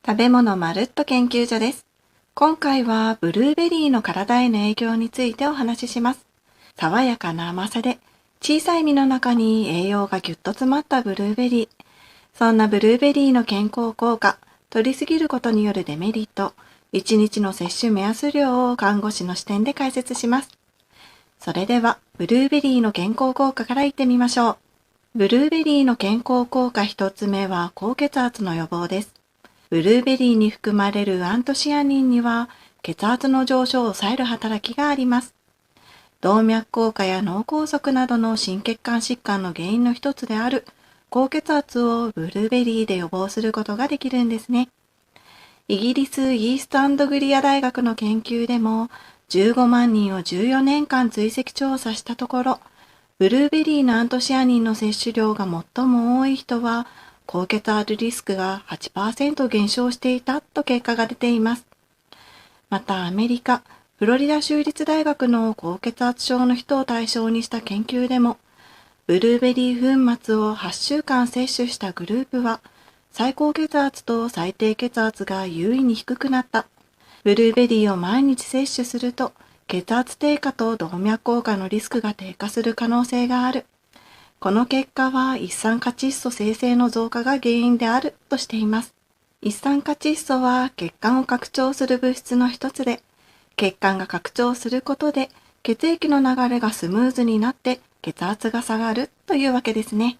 食べ物まるっと研究所です。今回はブルーベリーの体への影響についてお話しします。爽やかな甘さで小さい実の中に栄養がぎゅっと詰まったブルーベリー。そんなブルーベリーの健康効果、摂りすぎることによるデメリット、1日の摂取目安量を看護師の視点で解説します。それではブルーベリーの健康効果からいってみましょう。ブルーベリーの健康効果1つ目は高血圧の予防です。ブルーベリーに含まれるアントシアニンには血圧の上昇を抑える働きがあります。動脈硬化や脳梗塞などの心血管疾患の原因の一つである高血圧をブルーベリーで予防することができるんですね。イギリスイーストアンドグリア大学の研究でも15万人を14年間追跡調査したところ、ブルーベリーのアントシアニンの摂取量が最も多い人は高血圧リスクが 8% 減少していたと結果が出ています。またアメリカ、フロリダ州立大学の高血圧症の人を対象にした研究でも、ブルーベリー粉末を8週間摂取したグループは、最高血圧と最低血圧が優位に低くなった。ブルーベリーを毎日摂取すると、血圧低下と動脈硬化のリスクが低下する可能性がある。この結果は一酸化窒素生成の増加が原因であるとしています。一酸化窒素は血管を拡張する物質の一つで、血管が拡張することで血液の流れがスムーズになって血圧が下がるというわけですね。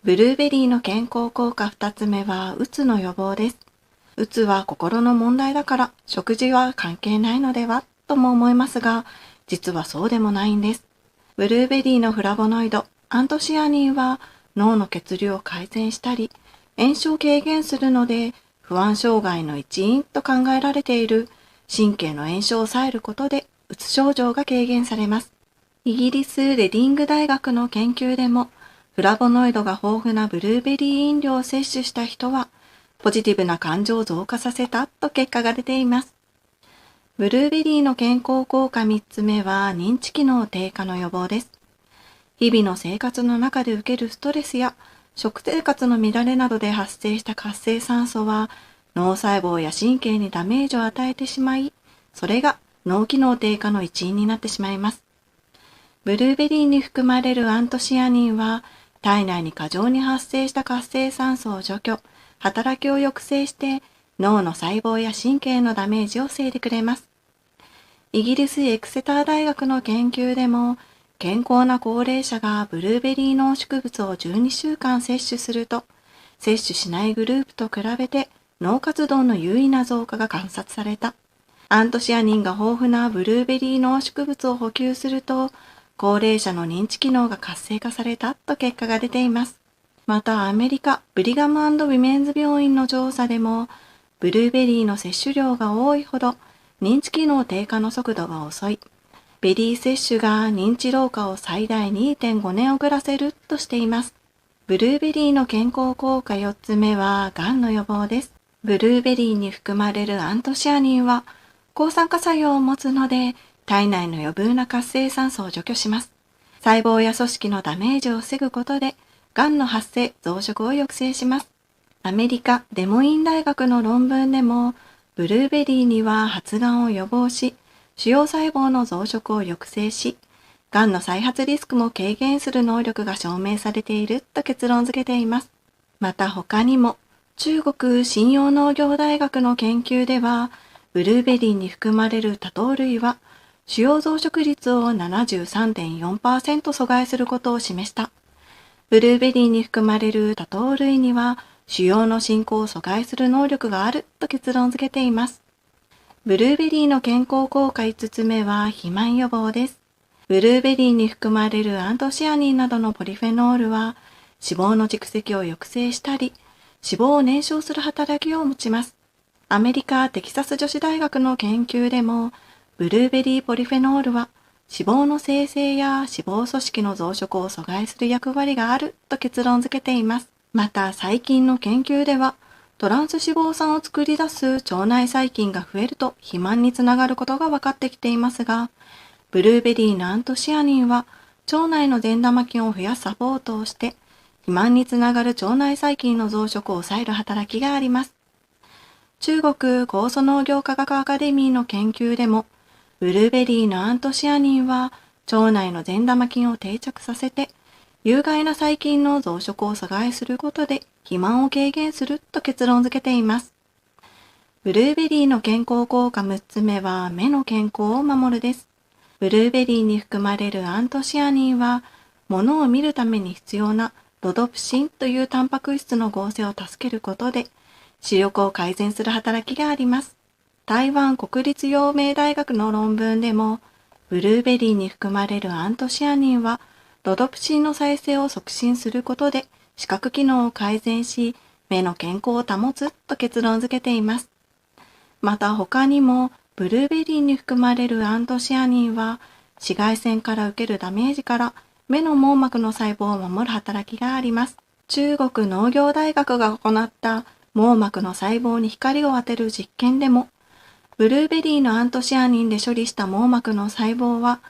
ブルーベリーの健康効果2つ目はうつの予防です。うつは心の問題だから食事は関係ないのではとも思いますが、実はそうでもないんです。ブルーベリーのフラボノイド、アントシアニンは脳の血流を改善したり、炎症を軽減するので、不安障害の一因と考えられている神経の炎症を抑えることで、うつ症状が軽減されます。イギリス・レディング大学の研究でも、フラボノイドが豊富なブルーベリー飲料を摂取した人は、ポジティブな感情を増加させたと結果が出ています。ブルーベリーの健康効果3つ目は認知機能低下の予防です。日々の生活の中で受けるストレスや食生活の乱れなどで発生した活性酸素は脳細胞や神経にダメージを与えてしまい、それが脳機能低下の一因になってしまいます。ブルーベリーに含まれるアントシアニンは体内に過剰に発生した活性酸素を除去、働きを抑制して脳の細胞や神経のダメージを防いでくれます。イギリスエクセター大学の研究でも健康な高齢者がブルーベリー濃縮物を12週間摂取すると、摂取しないグループと比べて脳活動の優位な増加が観察された。アントシアニンが豊富なブルーベリー濃縮物を補給すると、高齢者の認知機能が活性化されたと結果が出ています。またアメリカ・ブリガム&ウィメンズ病院の調査でも、ブルーベリーの摂取量が多いほど認知機能低下の速度が遅い。ベリー摂取が認知老化を最大 2.5 年遅らせるとしています。ブルーベリーの健康効果4つ目は、がんの予防です。ブルーベリーに含まれるアントシアニンは、抗酸化作用を持つので、体内の余分な活性酸素を除去します。細胞や組織のダメージを防ぐことで、がんの発生・増殖を抑制します。アメリカ・デモイン大学の論文でも、ブルーベリーには発がんを予防し、腫瘍細胞の増殖を抑制し、がんの再発リスクも軽減する能力が証明されていると結論付けています。また他にも、中国信陽農業大学の研究では、ブルーベリーに含まれる多糖類は、腫瘍増殖率を 73.4% 阻害することを示した。ブルーベリーに含まれる多糖類には、腫瘍の進行を阻害する能力があると結論付けています。ブルーベリーの健康効果5つ目は肥満予防です。ブルーベリーに含まれるアントシアニンなどのポリフェノールは脂肪の蓄積を抑制したり、脂肪を燃焼する働きを持ちます。アメリカ・テキサス女子大学の研究でも、ブルーベリーポリフェノールは脂肪の生成や脂肪組織の増殖を阻害する役割があると結論付けています。また最近の研究では、トランス脂肪酸を作り出す腸内細菌が増えると肥満につながることが分かってきていますが、ブルーベリーのアントシアニンは腸内の善玉菌を増やすサポートをして、肥満につながる腸内細菌の増殖を抑える働きがあります。中国酵素農業科学アカデミーの研究でも、ブルーベリーのアントシアニンは腸内の善玉菌を定着させて、有害な細菌の増殖を阻害することで肥満を軽減すると結論付けています。ブルーベリーの健康効果6つ目は目の健康を守るです。ブルーベリーに含まれるアントシアニンは、物を見るために必要なロドプシンというタンパク質の合成を助けることで、視力を改善する働きがあります。台湾国立陽明大学の論文でも、ブルーベリーに含まれるアントシアニンは、ロドプシンの再生を促進することで、視覚機能を改善し、目の健康を保つと結論付けています。また他にも、ブルーベリーに含まれるアントシアニンは、紫外線から受けるダメージから目の網膜の細胞を守る働きがあります。中国農業大学が行った網膜の細胞に光を当てる実験でも、ブルーベリーのアントシアニンで処理した網膜の細胞は、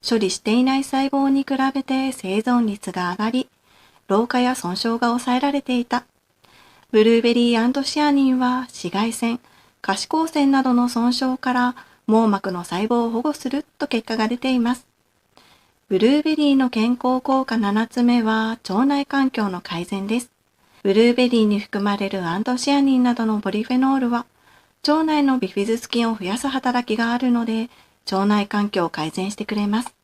処理していない細胞に比べて生存率が上がり、老化や損傷が抑えられていた。ブルーベリーアントシアニンは紫外線、可視光線などの損傷から網膜の細胞を保護すると結果が出ています。ブルーベリーの健康効果7つ目は腸内環境の改善です。ブルーベリーに含まれるアントシアニンなどのポリフェノールは腸内のビフィズス菌を増やす働きがあるので腸内環境を改善してくれます。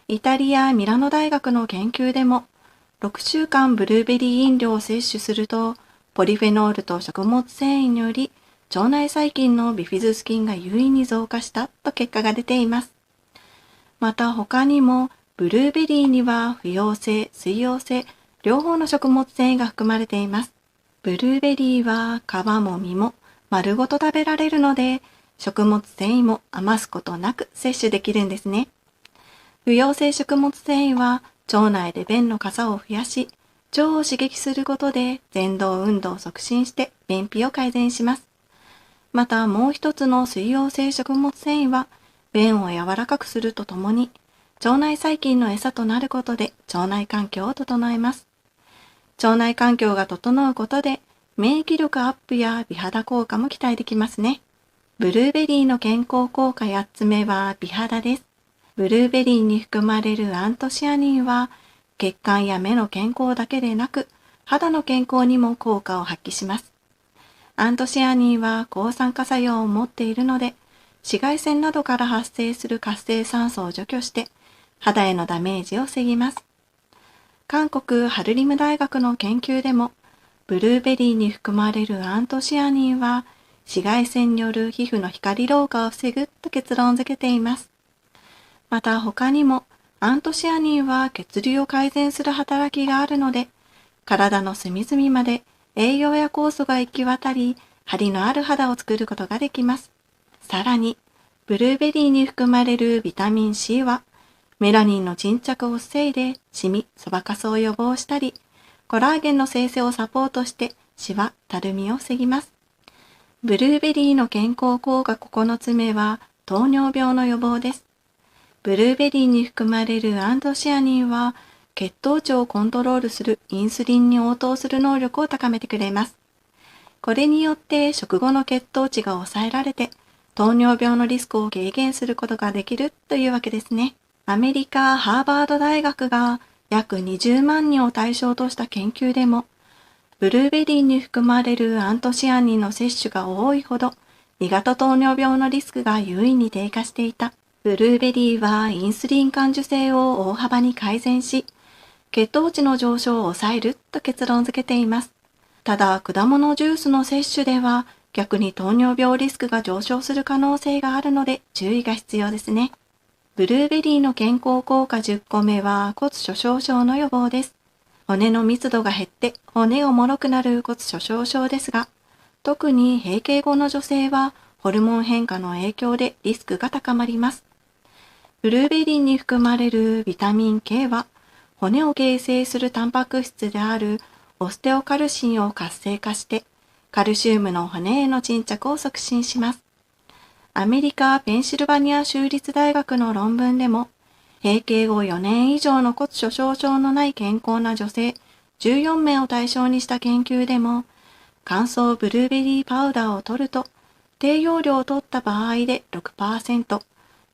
イタリア・ミラノ大学の研究でも6週間ブルーベリー飲料を摂取するとポリフェノールと食物繊維により腸内細菌のビフィズス菌が優位に増加したと結果が出ています。また他にもブルーベリーには不溶性、水溶性、両方の食物繊維が含まれています。ブルーベリーは皮も実も丸ごと食べられるので食物繊維も余すことなく摂取できるんですね。不溶性食物繊維は腸内で便の傘を増やし、腸を刺激することで蠕動運動を促進して便秘を改善します。またもう一つの水溶性食物繊維は便を柔らかくするとともに腸内細菌の餌となることで腸内環境を整えます。腸内環境が整うことで免疫力アップや美肌効果も期待できますね。ブルーベリーの健康効果8つ目は美肌です。ブルーベリーに含まれるアントシアニンは血管や目の健康だけでなく肌の健康にも効果を発揮します。アントシアニンは抗酸化作用を持っているので、紫外線などから発生する活性酸素を除去して、肌へのダメージを防ぎます。韓国ハルリム大学の研究でも、ブルーベリーに含まれるアントシアニンは、紫外線による皮膚の光老化を防ぐと結論付けています。また他にも、アントシアニンは血流を改善する働きがあるので、体の隅々まで栄養や酵素が行き渡り、張りのある肌を作ることができます。さらに、ブルーベリーに含まれるビタミン C は、メラニンの沈着を防いで、シミ、そばかすを予防したり、コラーゲンの生成をサポートして、シワ、たるみを防ぎます。ブルーベリーの健康効果9つ目は、糖尿病の予防です。ブルーベリーに含まれるアントシアニンは、血糖値をコントロールするインスリンに応答する能力を高めてくれます。これによって食後の血糖値が抑えられて、糖尿病のリスクを軽減することができるというわけですね。アメリカ・ハーバード大学が約20万人を対象とした研究でも、ブルーベリーに含まれるアントシアニンの摂取が多いほど、2型糖尿病のリスクが優位に低下していた。ブルーベリーはインスリン感受性を大幅に改善し、血糖値の上昇を抑えると結論付けています。ただ、果物ジュースの摂取では、逆に糖尿病リスクが上昇する可能性があるので注意が必要ですね。ブルーベリーの健康効果10個目は骨粗しょう症の予防です。骨の密度が減って骨が脆くなる骨粗しょう症ですが、特に閉経後の女性はホルモン変化の影響でリスクが高まります。ブルーベリーに含まれるビタミン K は、骨を形成するタンパク質であるオステオカルシンを活性化して、カルシウムの骨への沈着を促進します。アメリカ・ペンシルバニア州立大学の論文でも、閉経後4年以上の骨粗しょう症のない健康な女性14名を対象にした研究でも、乾燥ブルーベリーパウダーを取ると、低用量を取った場合で 6%、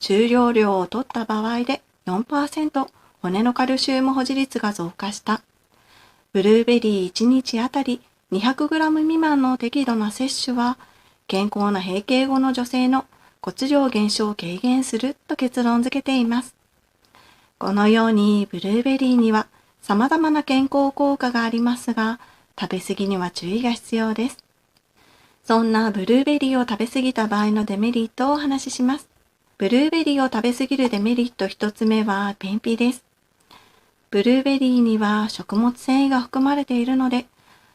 中容量を取った場合で 4%、骨のカルシウム保持率が増加した。ブルーベリー1日あたり 200g 未満の適度な摂取は、健康な閉経後の女性の骨量減少を軽減すると結論付けています。このようにブルーベリーには様々な健康効果がありますが、食べ過ぎには注意が必要です。そんなブルーベリーを食べ過ぎた場合のデメリットをお話しします。ブルーベリーを食べ過ぎるデメリット一つ目は便秘です。ブルーベリーには食物繊維が含まれているので、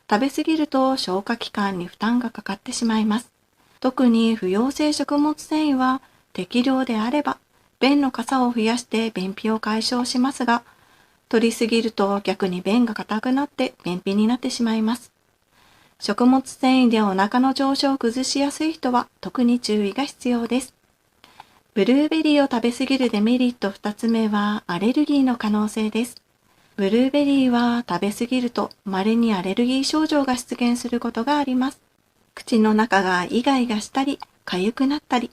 食べ過ぎると消化器官に負担がかかってしまいます。特に不溶性食物繊維は適量であれば、便の傘を増やして便秘を解消しますが、摂りすぎると逆に便が硬くなって便秘になってしまいます。食物繊維でお腹の調子を崩しやすい人は特に注意が必要です。ブルーベリーを食べ過ぎるデメリット2つ目はアレルギーの可能性です。ブルーベリーは食べ過ぎると稀にアレルギー症状が出現することがあります。口の中がイガイガしたり、痒くなったり。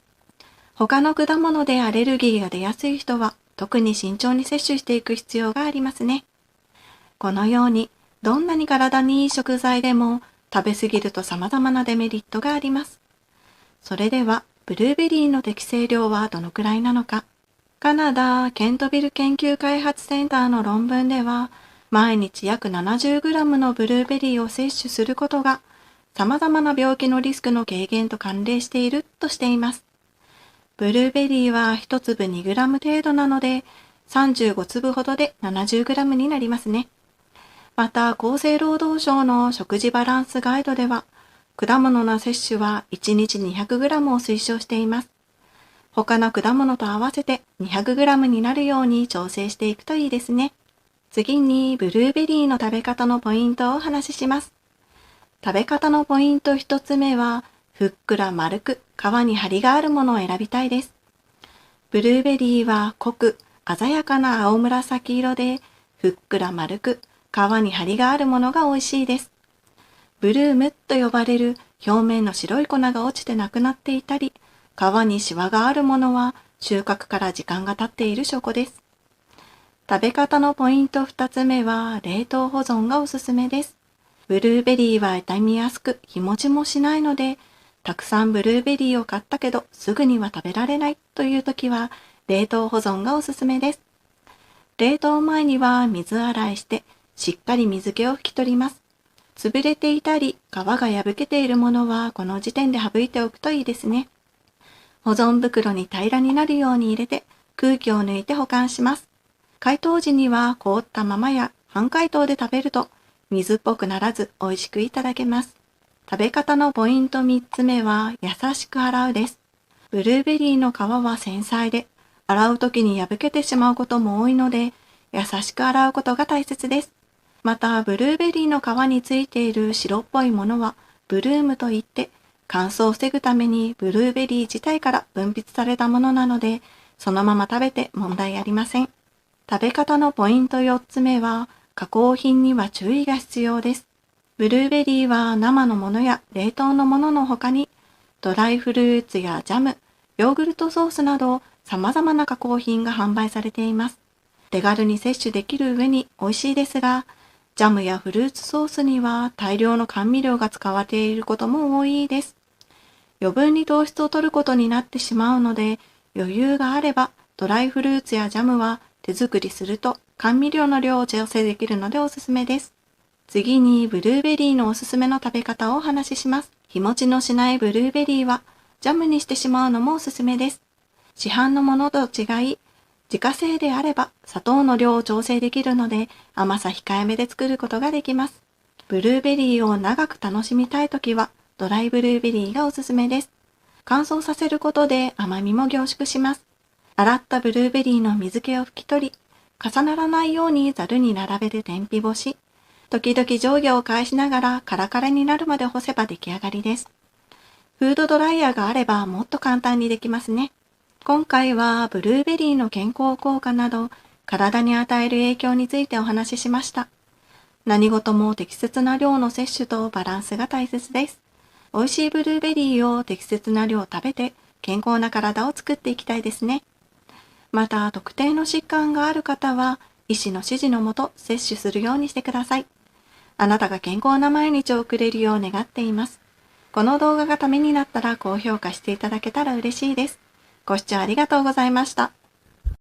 他の果物でアレルギーが出やすい人は特に慎重に摂取していく必要がありますね。このようにどんなに体にいい食材でも食べ過ぎると様々なデメリットがあります。それではブルーベリーの適正量はどのくらいなのか。カナダ・ケントビル研究開発センターの論文では、毎日約 70g のブルーベリーを摂取することが、様々な病気のリスクの軽減と関連しているとしています。ブルーベリーは1粒 2g 程度なので、35粒ほどで 70g になりますね。また、厚生労働省の食事バランスガイドでは、果物の摂取は1日 200g を推奨しています。他の果物と合わせて 200g になるように調整していくといいですね。次にブルーベリーの食べ方のポイントをお話しします。食べ方のポイント一つ目は、ふっくら丸く皮に張りがあるものを選びたいです。ブルーベリーは濃く鮮やかな青紫色で、ふっくら丸く皮に張りがあるものが美味しいです。ブルームと呼ばれる表面の白い粉が落ちてなくなっていたり、皮にシワがあるものは収穫から時間が経っている証拠です。食べ方のポイント2つ目は冷凍保存がおすすめです。ブルーベリーは傷みやすく日持ちもしないので、たくさんブルーベリーを買ったけどすぐには食べられないという時は冷凍保存がおすすめです。冷凍前には水洗いしてしっかり水気を拭き取ります。潰れていたり皮が破けているものはこの時点で省いておくといいですね。保存袋に平らになるように入れて空気を抜いて保管します。解凍時には凍ったままや半解凍で食べると水っぽくならず美味しくいただけます。食べ方のポイント3つ目は優しく洗うです。ブルーベリーの皮は繊細で洗う時に破けてしまうことも多いので優しく洗うことが大切です。またブルーベリーの皮についている白っぽいものはブルームといって乾燥を防ぐためにブルーベリー自体から分泌されたものなので、そのまま食べて問題ありません。食べ方のポイント4つ目は、加工品には注意が必要です。ブルーベリーは生のものや冷凍のものの他に、ドライフルーツやジャム、ヨーグルトソースなど様々な加工品が販売されています。手軽に摂取できる上に美味しいですが、ジャムやフルーツソースには大量の甘味料が使われていることも多いです。余分に糖質を取ることになってしまうので、余裕があればドライフルーツやジャムは手作りすると甘味料の量を調整できるのでおすすめです。次にブルーベリーのおすすめの食べ方をお話しします。日持ちのしないブルーベリーはジャムにしてしまうのもおすすめです。市販のものと違い、自家製であれば砂糖の量を調整できるので甘さ控えめで作ることができます。ブルーベリーを長く楽しみたいときはドライブルーベリーがおすすめです。乾燥させることで甘みも凝縮します。洗ったブルーベリーの水気を拭き取り、重ならないようにざるに並べて天日干し、時々上下を返しながらカラカラになるまで干せば出来上がりです。フードドライヤーがあればもっと簡単にできますね。今回はブルーベリーの健康効果など、体に与える影響についてお話ししました。何事も適切な量の摂取とバランスが大切です。美味しいブルーベリーを適切な量食べて健康な体を作っていきたいですね。また、特定の疾患がある方は、医師の指示のもと摂取するようにしてください。あなたが健康な毎日を送れるよう願っています。この動画がためになったら高評価していただけたら嬉しいです。ご視聴ありがとうございました。